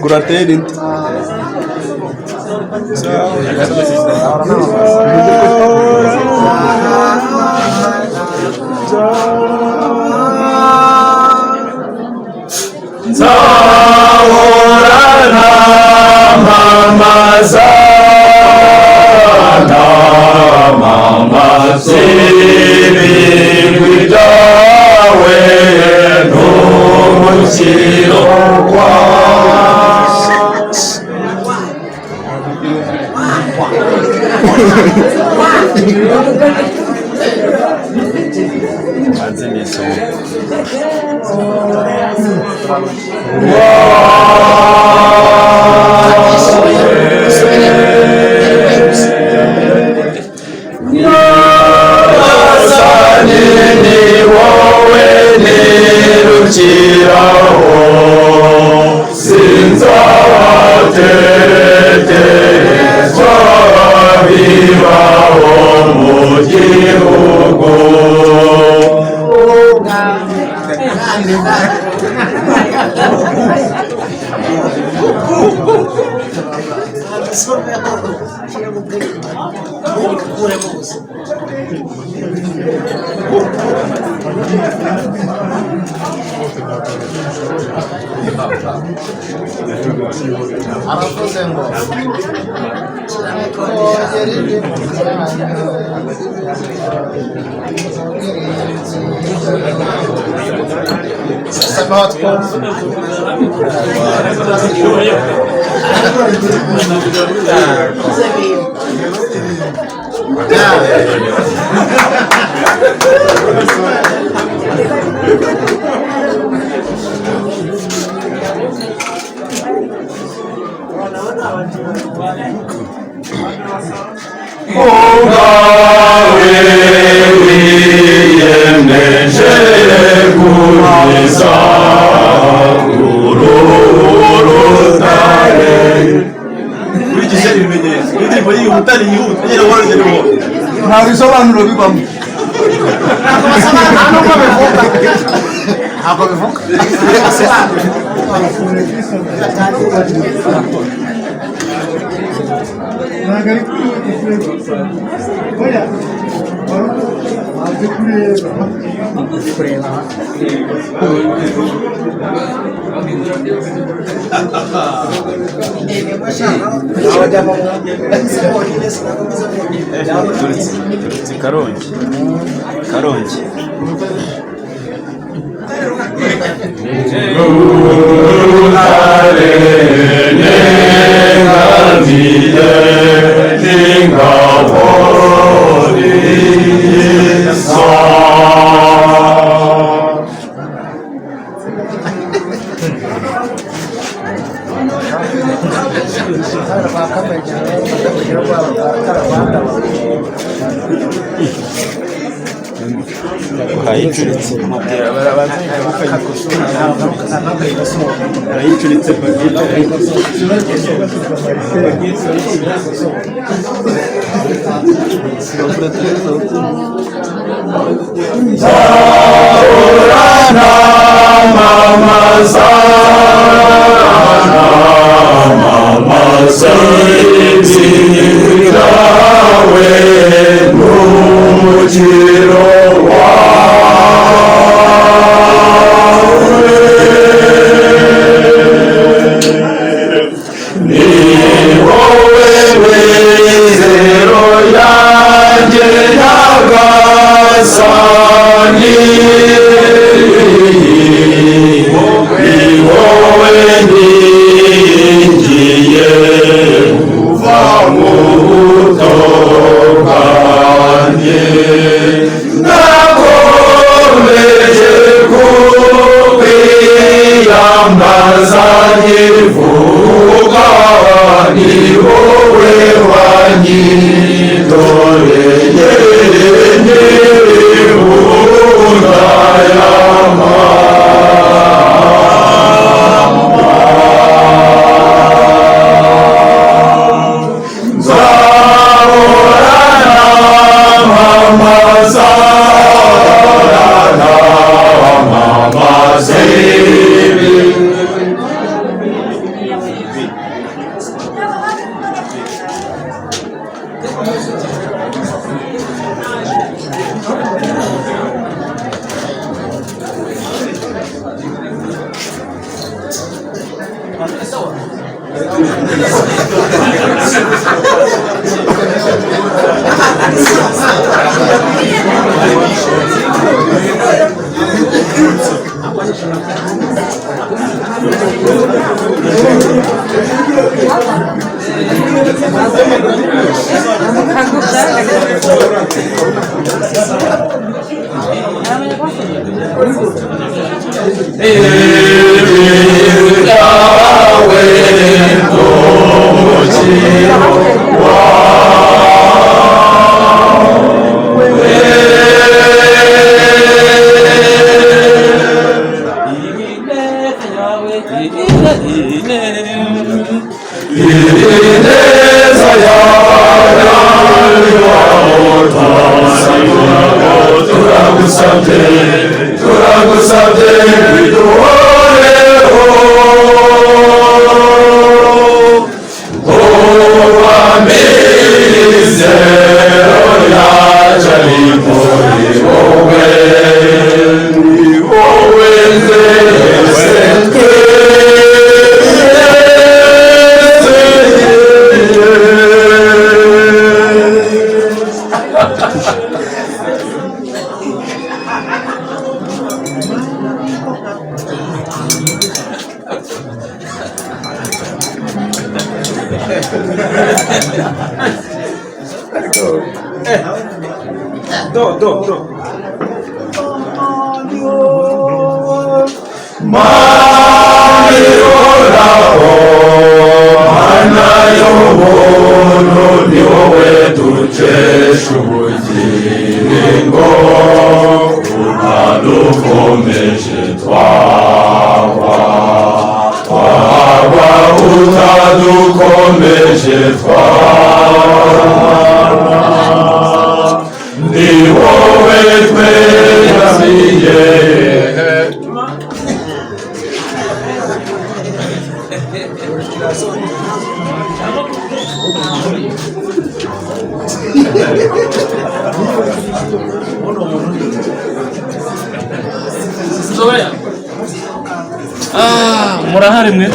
Guraterin. Karongi. murahari mwe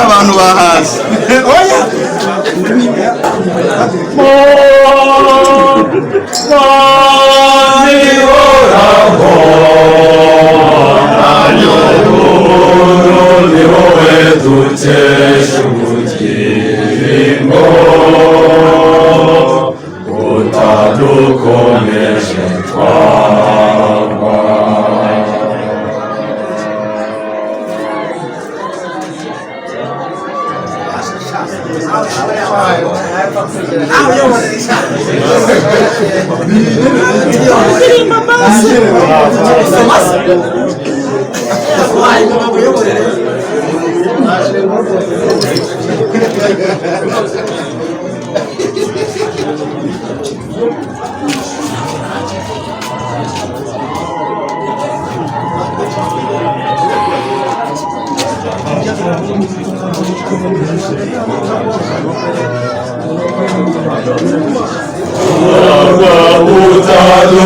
abantu bahazi oya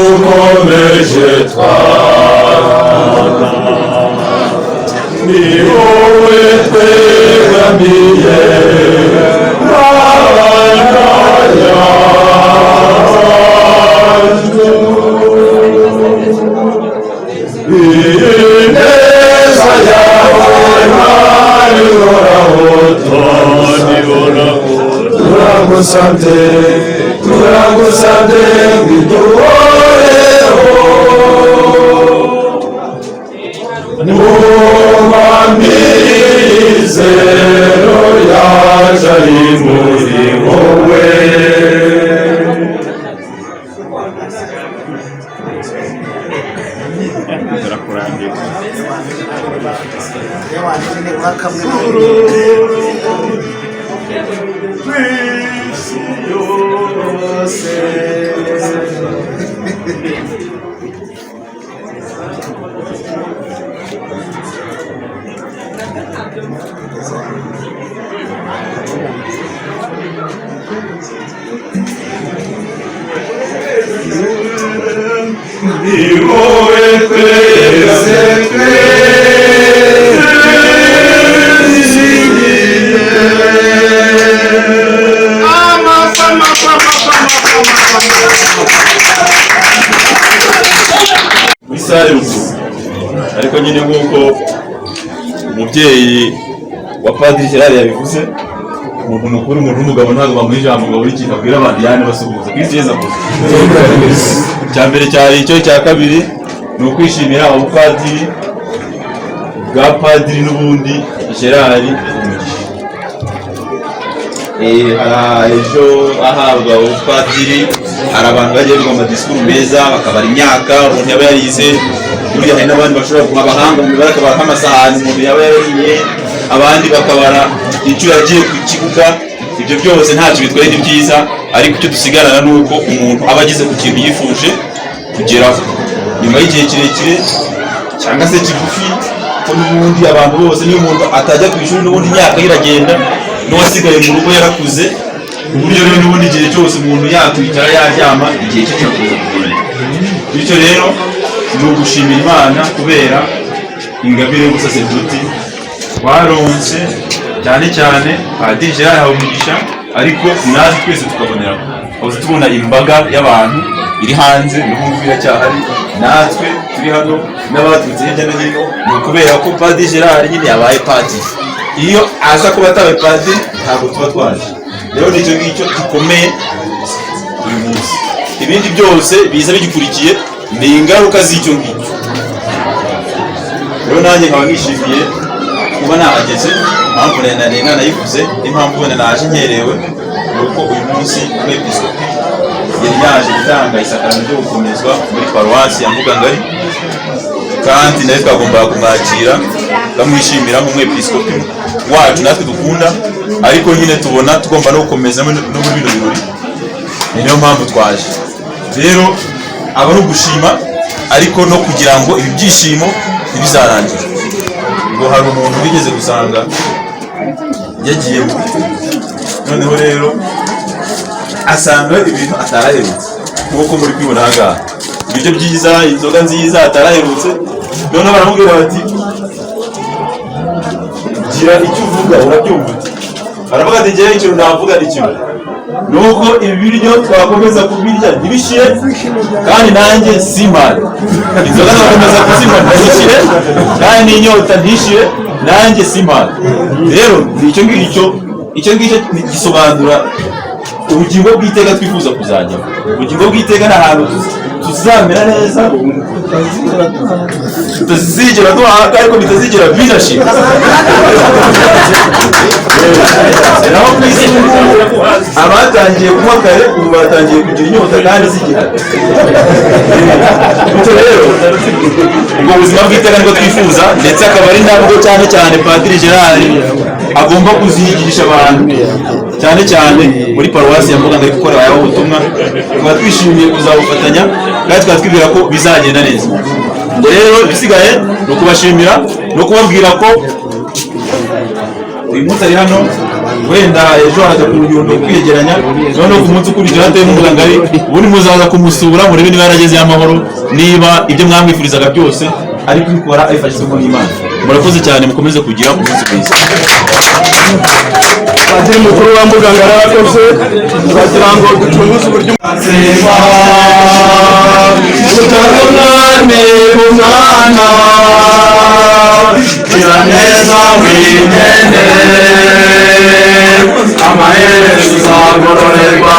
utadukomeje twabana ni wowe twegamiye Mana yacu ineza yawe Mana ihoraho turagusabye biduhoreho n'amizero yacu ari muri wowe ni wowe twese misale ruguru ariko nyine nk'uko umubyeyi wa Padiri Gerard yabivuze umuntu mukuru umuntu w'umugabo ntabwo bamuha ijambo ngo buri kintu abwira abantu yane basuhuza Kristo Yesu avuze cya mbere cyari icyo cya kabiri ni ukwishimira abapadiri bwa Padiri n'ubundi Gerard ejo ahabwa ubupadiri hari abantu bagiye biga amadisikuru meza bakabara imyaka umuntu yaba yarize buriya hari n'abandi bashobora kuba abahanga mu mibare akabara nk'amasahani umuntu yaba yariye abandi bakabara inshuro yagiye ku kibuga ibyo byose ntacyo bitwaye ni byiza ariko icyo dusigarana ni uko umuntu aba ageze ku kintu yifuje kugeraho nyuma y'igihe kirekire cyangwa se kigufi ko n'ubundi abantu bose niyo umuntu atajya ku ishuri n'ubundi imyaka iragenda n'uwasigaye mu rugo yarakuze ku buryo rero n'ubundi igihe cyose umuntu yakwicara yaryama igihe cyo kirakuza kugenda bityo rero ni ugushimira Imana kubera ingabire y'ubusaserdoti twaronse cyane cyane Padiri Gerard yahawe umugisha ariko natwe twese tukaboneraho aho tubona imbaga y'abantu iri hanze n'ubundi biracyahari natwe turi hano n'abaturutse hirya no hino ni ukubera ko Padiri Gerard nyine yabaye padiri iyo aza kuba atabaye padiri ntabwo tuba twaje rero nicyo ngicyo gikomeye uyu munsi ibindi byose biza bigikurikiye ni ingaruka z'icyo ngicyo rero nanjye nkaba nishimiye kuba nahageze impamvu nanayivuze n'impamvu wenda naje nkerewe ni uko uyu munsi umwepiskopi yari yaje gutanga isakaramentu ryo gukomezwa muri paruwasi ya Mbugangari kandi nawe twagombaga kumwakira bamwishimira nk'umwepiskopi wacu natwe dukunda, ariko nyine tubona tugomba no gukomeza no muri bino birori, niyo mpamvu twaje. Rero aba ari ugushima ariko no kugira ngo ibi byishimo ntibizarangire. Ngo hari umuntu wigeze gusanga yagiye noneho rero asanga ibintu ataraherutse, nk'uko muri kwibona ahangaha, ibiryo byiza, inzoga nziza ataraherutse. Noneho baramubwira bati gira icyo uvuga, urabyumva uti? Aravuga ati gira icyo navuga ni kimwe, nuko ibi biryo twakomeza kubirya ntibishire kandi nanjye simare, inzoga twakomeza kuzinywa ntibishire kandi n'inyota ntishire nanjye simare. Rero icyo ngicyo gisobanura ubugingo bw'iteka twifuza kuzajya. Ubugingo bw'iteka ni ahantu tuzamera neza, tutazigera duhaka ariko bitazigera binashira. Naho ku isi abatangiye kunywa kare ubu batangiye kugira inyota kandi zigihari. Bityo rero ubwo buzima bw'iteka nibwo twifuza, ndetse akaba ari nabwo cyane cyane Padiri Gerard agomba kuzihigisha abantu, cyane cyane muri paruwasi ya Muganga ari gukora ayaho ubutumwa. Tukaba twishimiye kuzabufatanya kandi tukaba twibwira ko bizagenda neza. Rero bisigaye ni ukubashimira no kubabwira ko uyu munsi ari hano, wenda ejo haraza ku Nyundo kwiyegeranya, noneho ku munsi ukurikira hataye Muganga ari ubundi muzaza kumusura murebe niba yaragezeyo amahoro, niba ibyo mwamwifurizaga byose ari kubikora abifashijwemo n'Imana. Murakoze cyane, mukomeze kugira umunsi mwiza. Padiri mukuru wa Muganga arakoze, turagira ngo ducunguze uburyo utarunane umwana iraneza wimene amaherezo uzagororerwa.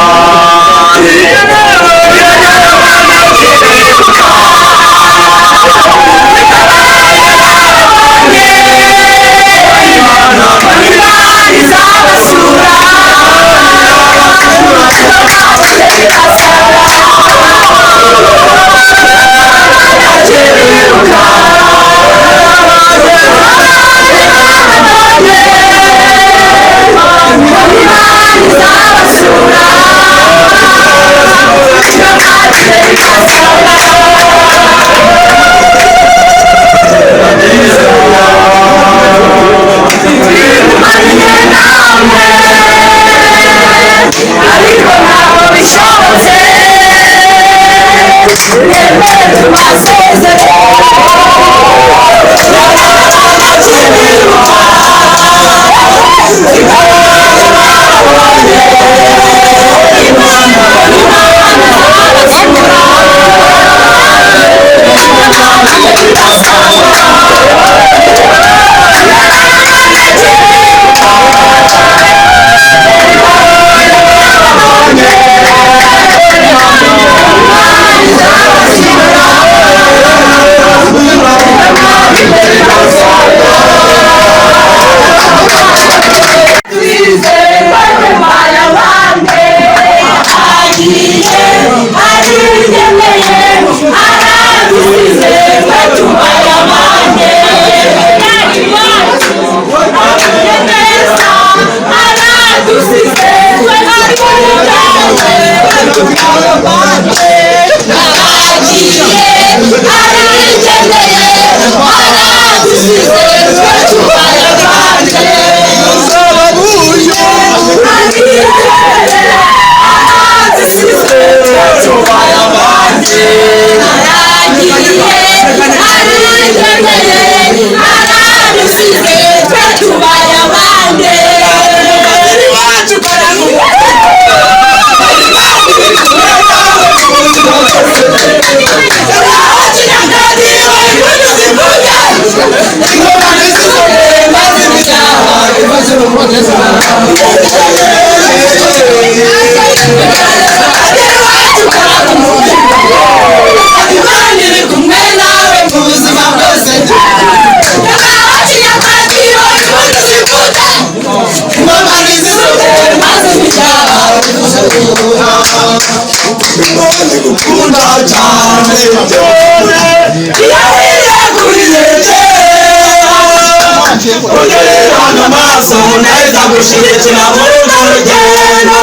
Suneza gushigikira muri urwo rugendo.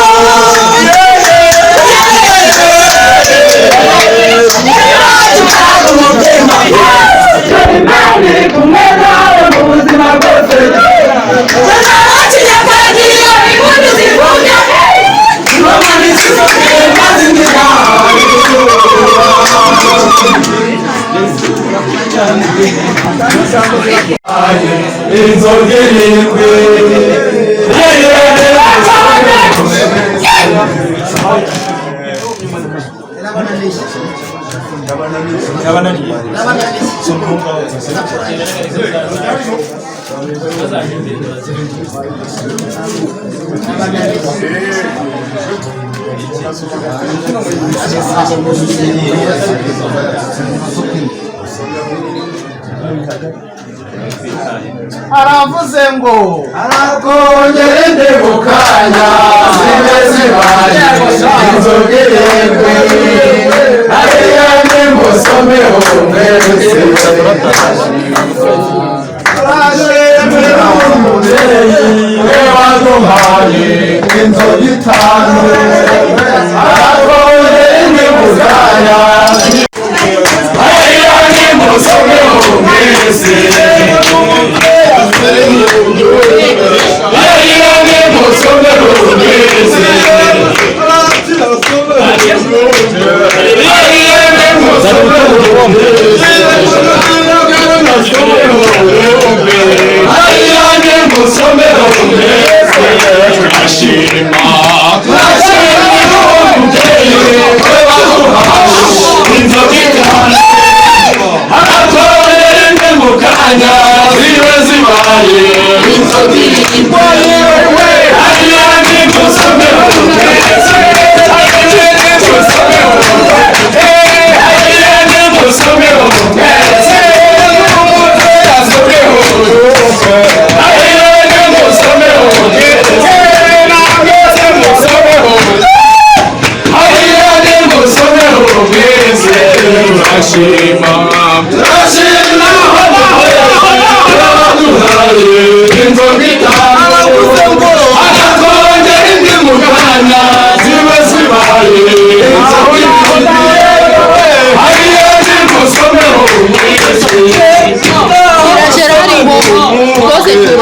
aravuze ngo arakongera ndebukanya zimeze baje inzogererwe ariya nimusomeho mwese arashemera umubyeyi we waduhaye inzoga itanu arakongera ndebukanya ariya nimusomeho mwese Cose tu